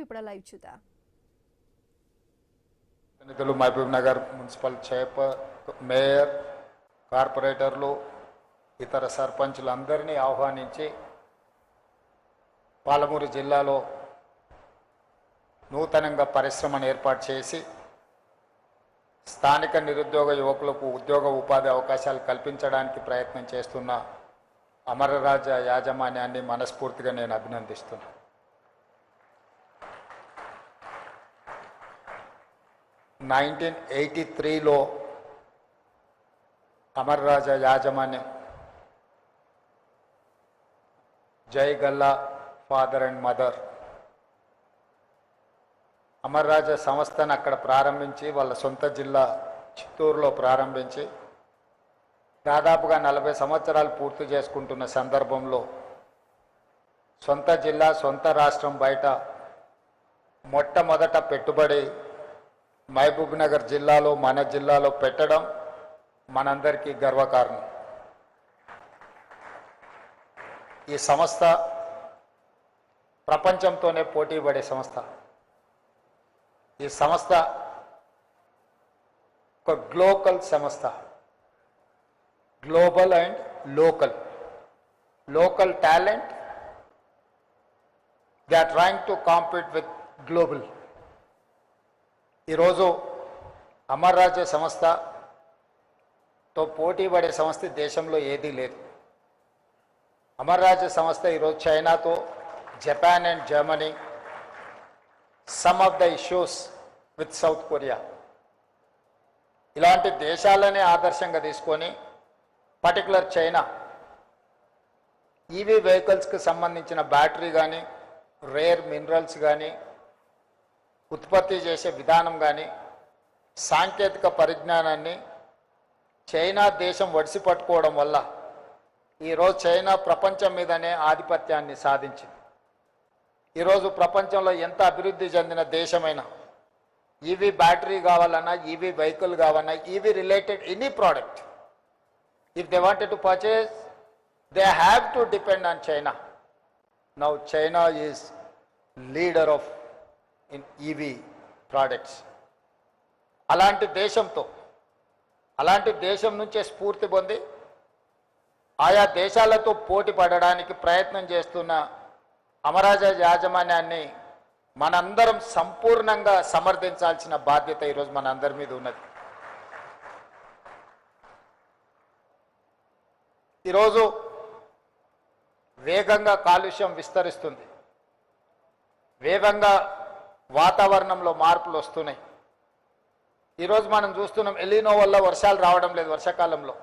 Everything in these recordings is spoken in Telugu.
ఇప్పుడు లైవ్ చూద్దాం. నిధులు మహబూబ్ నగర్ మున్సిపల్ మేయర్, కార్పొరేటర్లు, ఇతర సర్పంచులందరినీ ఆహ్వానించి పాలమూరు జిల్లాలో నూతనంగా పరిశ్రమను ఏర్పాటు చేసి స్థానిక నిరుద్యోగ యువకులకు ఉద్యోగ ఉపాధి అవకాశాలు కల్పించడానికి ప్రయత్నం చేస్తున్న అమరరాజ యాజమాన్యాన్ని మనస్ఫూర్తిగా నేను అభినందిస్తున్నాను. 1983లో అమరరాజ యాజమాన్యం జై Galla father and mother Amara Raja సంస్థను అక్కడ ప్రారంభించి వాళ్ళ సొంత జిల్లా చిత్తూరులో ప్రారంభించి దాదాపుగా 40 సంవత్సరాలు పూర్తి చేసుకుంటున్న సందర్భంలో సొంత జిల్లా సొంత రాష్ట్రం బయట మొట్టమొదట పెట్టుబడి మహబూబ్ నగర్ జిల్లాలో మన జిల్లాలో పెట్టడం మనందరికీ గర్వకారణం. ఈ సంస్థ ప్రపంచంతోనే పోటీ పడే సంస్థ. ఈ సంస్థ ఒక గ్లోబల్ సంస్థ. Global and local talent they are trying to compete with global. ఈరోజు అమరరాజ సంస్థతో పోటీ పడే సంస్థ దేశంలో ఏదీ లేదు. అమరరాజ సంస్థ ఈరోజు చైనాతో, Japan and Germany, some of the issues with south Korea ఇలాంటి దేశాలనే ఆదర్శంగా తీసుకొని పర్టికులర్ చైనా ఈవీ వెహికల్స్కి సంబంధించిన బ్యాటరీ కానీ, రేర్ మినరల్స్ కానీ, ఉత్పత్తి చేసే విధానం కానీ, సాంకేతిక పరిజ్ఞానాన్ని చైనా దేశం ఒడిసి పట్టుకోవడం వల్ల ఈరోజు చైనా ప్రపంచం మీదనే ఆధిపత్యాన్ని సాధించింది. ఈరోజు ప్రపంచంలో ఎంత అభివృద్ధి చెందిన దేశమైనా ఈవీ బ్యాటరీ కావాలన్నా, ఈవీ వెహికల్ కావాలన్నా, EV related any product, if they wanted to purchase they have to depend on China. Now China is leader of in EV products. అలాంటి దేశం నుంచే స్ఫూర్తి పొంది ఆయా దేశాలతో పోటీ పడడానికి ప్రయత్నం చేస్తున్న అమరరాజ యాజమాన్యాన్ని మనందరం సంపూర్ణంగా సమర్థించాల్సిన బాధ్యత ఈరోజు మనందరి మీద ఉన్నది. ఈరోజు వేగంగా కాలుష్యం విస్తరిస్తుంది, వేగంగా వాతావరణంలో మార్పులు వస్తున్నాయి. ఈరోజు మనం చూస్తున్నాం ఎలినో వల్ల వర్షాలు రావడం లేదు. వర్షాకాలంలో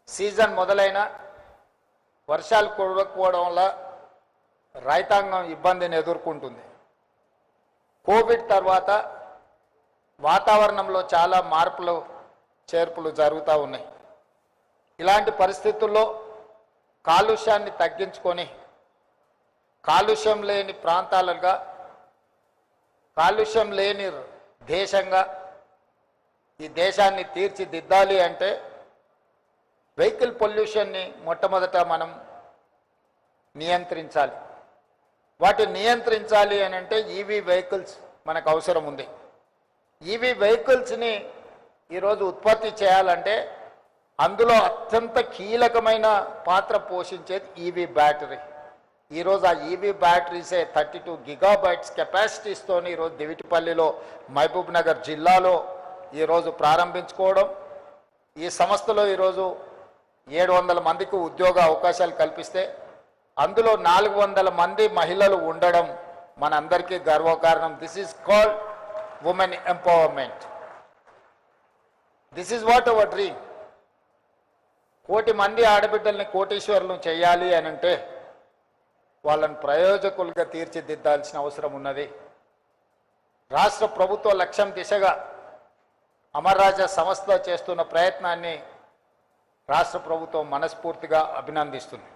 సీజన్ మొదలైన వర్షాలు కురవకపోవడం వల్ల రైతాంగం ఇబ్బందిని ఎదుర్కొంటుంది. కోవిడ్ తర్వాత వాతావరణంలో చాలా మార్పులు చేర్పులు జరుగుతూ ఉన్నాయి. ఇలాంటి పరిస్థితుల్లో కాలుష్యాన్ని తగ్గించుకొని కాలుష్యం లేని ప్రాంతాలుగా, కాలుష్యం లేని దేశంగా ఈ దేశాన్ని తీర్చిదిద్దాలి అంటే వెహికల్ పొల్యూషన్ని మొట్టమొదట మనం నియంత్రించాలి. వాటిని నియంత్రించాలి అని అంటే ఈవీ వెహికల్స్ మనకు అవసరం ఉంది. ఈవీ వెహికల్స్ని ఈరోజు ఉత్పత్తి చేయాలంటే అందులో అత్యంత కీలకమైన పాత్ర పోషించేది ఈవీ బ్యాటరీ. ఈరోజు ఆ ఈవీ బ్యాటరీసే 32 గిగాబైట్స్ కెపాసిటీస్తో ఈరోజు దివిటిపల్లిలో మహబూబ్ నగర్ జిల్లాలో ఈరోజు ప్రారంభించుకోవడం, ఈ సంస్థలో ఈరోజు 700 మందికి ఉద్యోగ అవకాశాలు కల్పిస్తే అందులో 400 మంది మహిళలు ఉండడం మనందరికీ గర్వకారణం. This is called women empowerment. This is what our dream. 1 కోటి మంది ఆడబిడ్డల్ని కోటీశ్వరులను చేయాలి అని అంటే వాళ్ళని ప్రయోజకులుగా తీర్చిదిద్దాల్సిన అవసరం ఉన్నది. రాష్ట్ర ప్రభుత్వ లక్ష్యం దిశగా అమరరాజ సంస్థ చేస్తున్న ప్రయత్నాన్ని రాష్ట్ర ప్రభుత్వం మనస్ఫూర్తిగా అభినందిస్తుంది.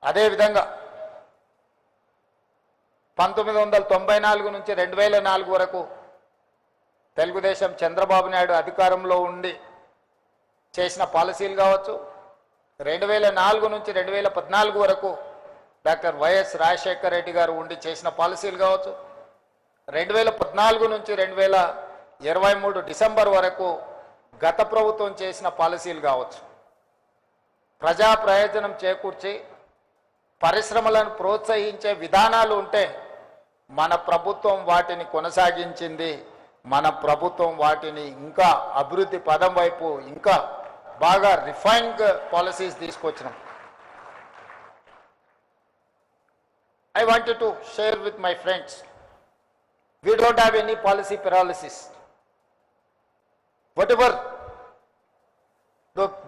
అదేవిధంగా 1994 నుంచి 2004 వరకు తెలుగుదేశం చంద్రబాబు నాయుడు అధికారంలో ఉండి చేసిన పాలసీలు కావచ్చు, 2004 నుంచి 2014 వరకు డాక్టర్ వైఎస్ రాజశేఖర రెడ్డి గారు ఉండి చేసిన పాలసీలు కావచ్చు, 2014 నుంచి 2023 డిసెంబర్ వరకు గత ప్రభుత్వం చేసిన పాలసీలు కావచ్చు, ప్రజా ప్రయోజనం చేకూర్చి పరిశ్రమలను ప్రోత్సహించే విధానాలు ఉంటే మన ప్రభుత్వం వాటిని కొనసాగించింది. మన ప్రభుత్వం వాటిని ఇంకా అభివృద్ధి పదం వైపు ఇంకా బాగా రిఫైన్డ్ పాలసీస్ తీసుకొచ్చినాం. I wanted to share with my friends, we don't have any policy paralysis. Whatever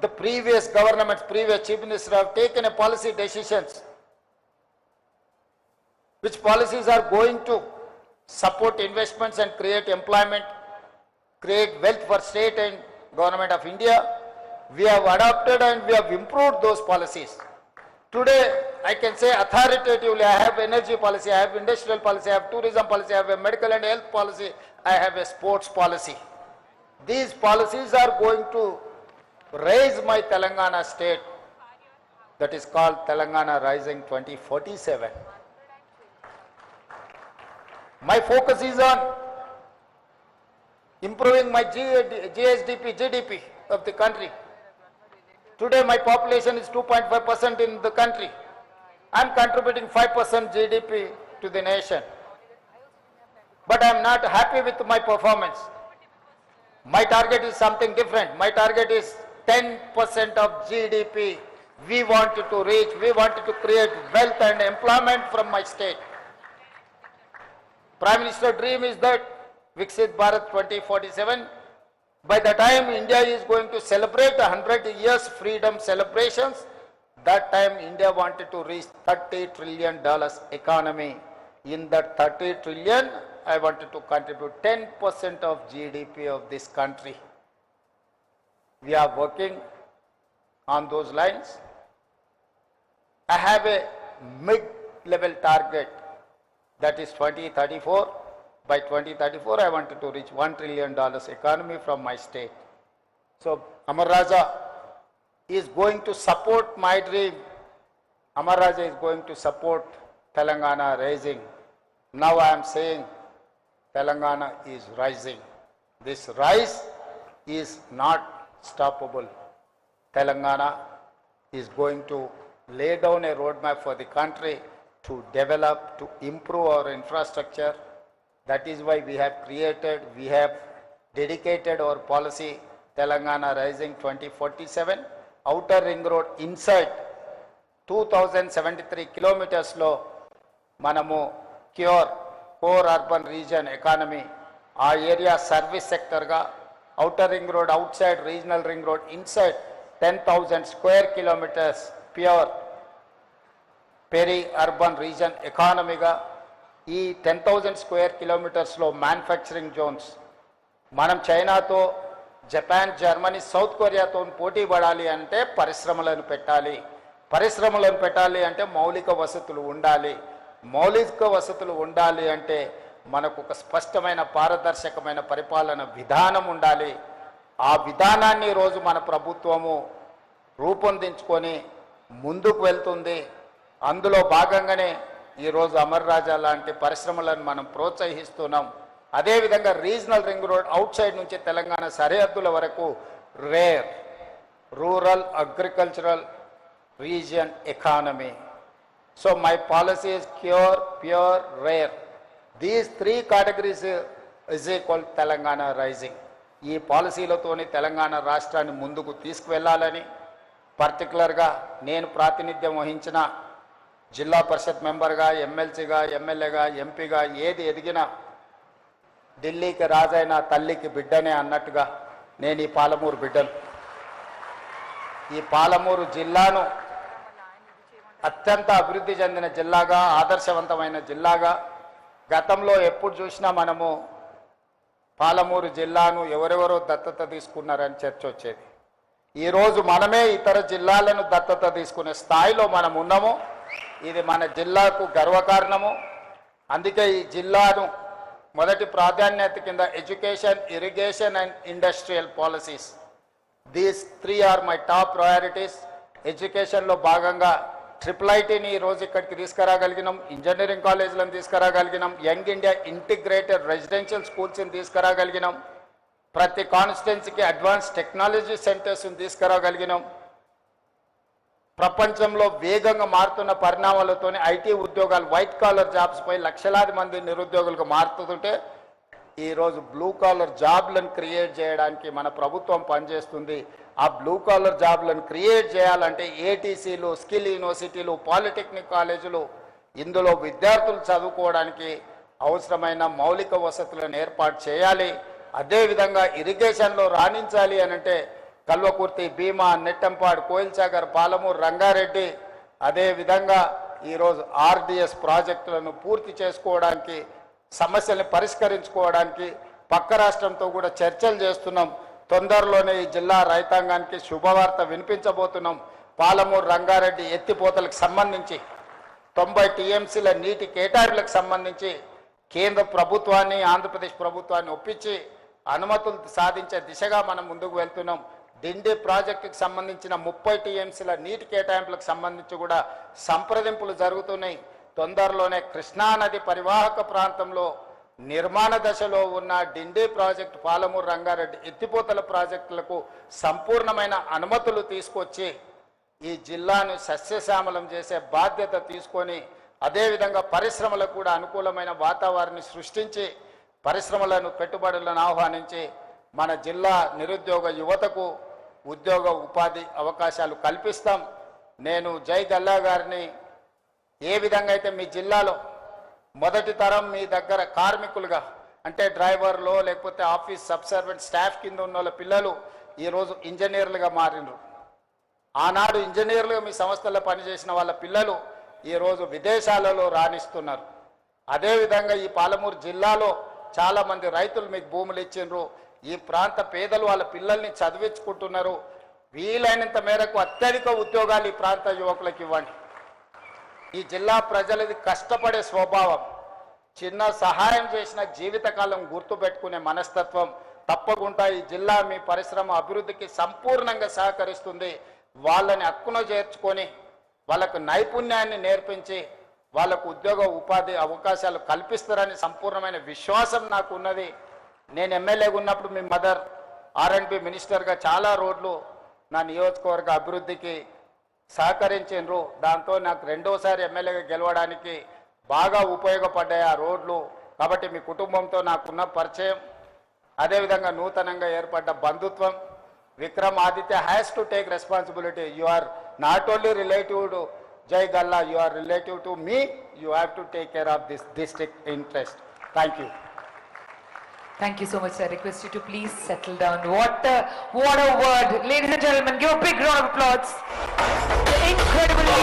the previous governments, previous chief ministers have taken a policy decisions, which policies are going to support investments and create employment, create wealth for state and government of India. We have adopted and we have improved those policies. Today, I can say authoritatively, I have energy policy, I have industrial policy, I have tourism policy, I have a medical and health policy, I have a sports policy. These policies are going to raise my Telangana state, that is called Telangana Rising 2047. My focus is on improving my GSDP, GDP of the country. Today my population is 2.5% in the country. I am contributing 5% GDP to the nation. But I am not happy with my performance. My target is something different. My target is 10% of GDP. We wanted to reach, we wanted to create wealth and employment from my state. Prime Minister dream is that Viksit Bharat 2047. By the time India is going to celebrate 100 years freedom celebrations, that time India wanted to reach $30 trillion economy. In that 30 trillion, I wanted to contribute 10% of GDP of this country. We are working on those lines. I have a mid-level target, that is 2034. By 2034, I wanted to reach $1 trillion economy from my state. So, Amar Raja is going to support my dream. Amar Raja is going to support Telangana rising. Now I am saying Telangana is rising. This rise is not stoppable. Telangana is going to lay down a roadmap for the country to develop, to improve our infrastructure. That is why we have created, we have dedicated our policy Telangana Rising 2047. Outer ring road inside 2073 kilometers lo manamu cure core urban region economy. Our area service sector ga outer ring road outside, regional ring road inside 10,000 square kilometers pure peri-urban region economy ga. ఈ 10,000 స్క్వేర్ కిలోమీటర్స్లో మ్యానుఫ్యాక్చరింగ్ జోన్స్, మనం చైనాతో, జపాన్, జర్మనీ, సౌత్ కొరియాతో పోటీ పడాలి అంటే పరిశ్రమలను పెట్టాలి. పరిశ్రమలను పెట్టాలి అంటే మౌలిక వసతులు ఉండాలి. మౌలిక వసతులు ఉండాలి అంటే మనకు ఒక స్పష్టమైన పారదర్శకమైన పరిపాలన విధానం ఉండాలి. ఆ విధానాన్ని రోజు మన ప్రభుత్వము రూపొందించుకొని ముందుకు వెళ్తుంది. అందులో భాగంగానే ఈరోజు అమర్ రాజా లాంటి పరిశ్రమలను మనం ప్రోత్సహిస్తున్నాం. అదేవిధంగా regional ring road outside నుంచి తెలంగాణ సరిహద్దుల వరకు rare rural agricultural region economy. So my policy is cure, pure, rare. These 3 categories is equal Telangana rising. ఈ పాలసీలతోని తెలంగాణ రాష్ట్రాన్ని ముందుకు తీసుకువెళ్ళాలని, పర్టికులర్గా నేను ప్రాతినిధ్యం వహించిన జిల్లా పరిషత్ మెంబర్గా, ఎమ్మెల్సీగా, ఎమ్మెల్యేగా, ఎంపీగా ఏది ఎదిగినా ఢిల్లీకి రాజైన తల్లికి బిడ్డనే అన్నట్టుగా నేను ఈ పాలమూరు బిడ్డను. ఈ పాలమూరు జిల్లాను అత్యంత అభివృద్ధి చెందిన జిల్లాగా, ఆదర్శవంతమైన జిల్లాగా, గతంలో ఎప్పుడు చూసినా మనము పాలమూరు జిల్లాను ఎవరెవరో దత్తత తీసుకున్నారని చర్చ వచ్చేది. ఈరోజు మనమే ఇతర జిల్లాలను దత్తత తీసుకునే స్థాయిలో మనం ఉన్నాము. ఇది మన జిల్లాకు గర్వకారణము. అందుకే ఈ జిల్లాను మొదటి ప్రాధాన్యత కింద education, irrigation and industrial policies, these 3 are my top priorities. ఎడ్యుకేషన్లో భాగంగా IITని ఈరోజు ఇక్కడికి తీసుకురాగలిగినాం, ఇంజనీరింగ్ కాలేజీలను తీసుకురాగలిగినాం, యంగ్ ఇండియా ఇంటిగ్రేటెడ్ రెసిడెన్షియల్ స్కూల్స్ని తీసుకురాగలిగినాం, ప్రతి కాన్స్టిట్యున్సీకి అడ్వాన్స్ టెక్నాలజీ సెంటర్స్ని తీసుకురాగలిగినాం. ప్రపంచంలో వేగంగా మారుతున్న పరిణామాలతోనే ఐటీ ఉద్యోగాలు, వైట్ కాలర్ జాబ్స్ పై లక్షలాది మంది నిరుద్యోగులకు మారుతుంటే ఈరోజు బ్లూ కాలర్ జాబ్లను క్రియేట్ చేయడానికి మన ప్రభుత్వం పనిచేస్తుంది. ఆ బ్లూ కాలర్ జాబ్లను క్రియేట్ చేయాలంటే ఏటీసీలు, స్కిల్ యూనివర్సిటీలు, పాలిటెక్నిక్ కాలేజీలు, ఇందులో విద్యార్థులు చదువుకోవడానికి అవసరమైన మౌలిక వసతులను ఏర్పాటు చేయాలి. అదేవిధంగా ఇరిగేషన్లో రాణించాలి అనంటే కల్వకుర్తి, భీమా, నెట్టంపాడు, కోయిల్సాగర్, పాలమూరు, రంగారెడ్డి, అదేవిధంగా ఈరోజు ఆర్డిఎస్ ప్రాజెక్టులను పూర్తి చేసుకోవడానికి, సమస్యల్ని పరిష్కరించుకోవడానికి పక్క రాష్ట్రంతో కూడా చర్చలు చేస్తున్నాం. తొందరలోనే ఈ జిల్లా రైతాంగానికి శుభవార్త వినిపించబోతున్నాం. పాలమూరు, రంగారెడ్డి ఎత్తిపోతలకు సంబంధించి 90 టీఎంసీల నీటి కేటాయింపులకు సంబంధించి కేంద్ర ప్రభుత్వాన్ని, ఆంధ్రప్రదేశ్ ప్రభుత్వాన్ని ఒప్పించి అనుమతులు సాధించే దిశగా మనం ముందుకు వెళ్తున్నాం. డిండి ప్రాజెక్టుకు సంబంధించిన 30 టీఎంసీల నీటి కేటాయింపులకు సంబంధించి కూడా సంప్రదింపులు జరుగుతున్నాయి. తొందరలోనే కృష్ణానది పరివాహక ప్రాంతంలో నిర్మాణ దశలో ఉన్న డిండి ప్రాజెక్టు, పాలమూరు, రంగారెడ్డి ఎత్తిపోతల ప్రాజెక్టులకు సంపూర్ణమైన అనుమతులు తీసుకొచ్చి ఈ జిల్లాను సస్యశ్యామలం చేసే బాధ్యత తీసుకొని, అదేవిధంగా పరిశ్రమలకు కూడా అనుకూలమైన వాతావరణాన్ని సృష్టించి పరిశ్రమలను, పెట్టుబడులను ఆహ్వానించి మన జిల్లా నిరుద్యోగ యువతకు ఉద్యోగ ఉపాధి అవకాశాలు కల్పిస్తాం. నేను జై గల్లా గారిని ఏ విధంగా అయితే మీ జిల్లాలో మొదటి తరం మీ దగ్గర కార్మికులుగా అంటే డ్రైవర్లో లేకపోతే ఆఫీస్ సబ్సర్వెంట్ స్టాఫ్ కింద ఉన్న వాళ్ళ పిల్లలు ఈరోజు ఇంజనీర్లుగా మారినరు. ఆనాడు ఇంజనీర్లుగా మీ సంస్థల్లో పనిచేసిన వాళ్ళ పిల్లలు ఈరోజు విదేశాలలో రాణిస్తున్నారు. అదేవిధంగా ఈ పాలమూరు జిల్లాలో చాలామంది రైతులు మీకు భూములు ఇచ్చిండ్రు. ఈ ప్రాంత పేదలు వాళ్ళ పిల్లల్ని చదివించుకుంటున్నారు. వీలైనంత మేరకు అత్యధిక ఉద్యోగాలు ఈ ప్రాంత యువకులకు ఇవ్వండి. ఈ జిల్లా ప్రజలది కష్టపడే స్వభావం, చిన్న సహాయం చేసిన జీవితకాలం గుర్తుపెట్టుకునే మనస్తత్వం. తప్పకుండా ఈ జిల్లా మీ పరిశ్రమ అభివృద్ధికి సంపూర్ణంగా సహకరిస్తుంది. వాళ్ళని హక్కున చేర్చుకొని వాళ్ళకు నైపుణ్యాన్ని నేర్పించి వాళ్ళకు ఉద్యోగ ఉపాధి అవకాశాలు కల్పిస్తారని సంపూర్ణమైన విశ్వాసం నాకు ఉన్నది. నేను ఎమ్మెల్యేగా ఉన్నప్పుడు మీ మదర్ R&B మినిస్టర్గా చాలా రోడ్లు నా నియోజకవర్గ అభివృద్ధికి సహకరించారు. దాంతో నాకు రెండోసారి ఎమ్మెల్యేగా గెలవడానికి బాగా ఉపయోగపడ్డాయి ఆ రోడ్లు. కాబట్టి మీ కుటుంబంతో నాకున్న పరిచయం, అదేవిధంగా నూతనంగా ఏర్పడ్డ బంధుత్వం. Vikram Aditya has to take responsibility. You are not only relative to Jai Galla, you are relative to me. You have to take care of this district interest. Thank you. Thank you so much, sir. I request you to please settle down. What a word. Ladies and gentlemen, give a big round of applause. The incredibly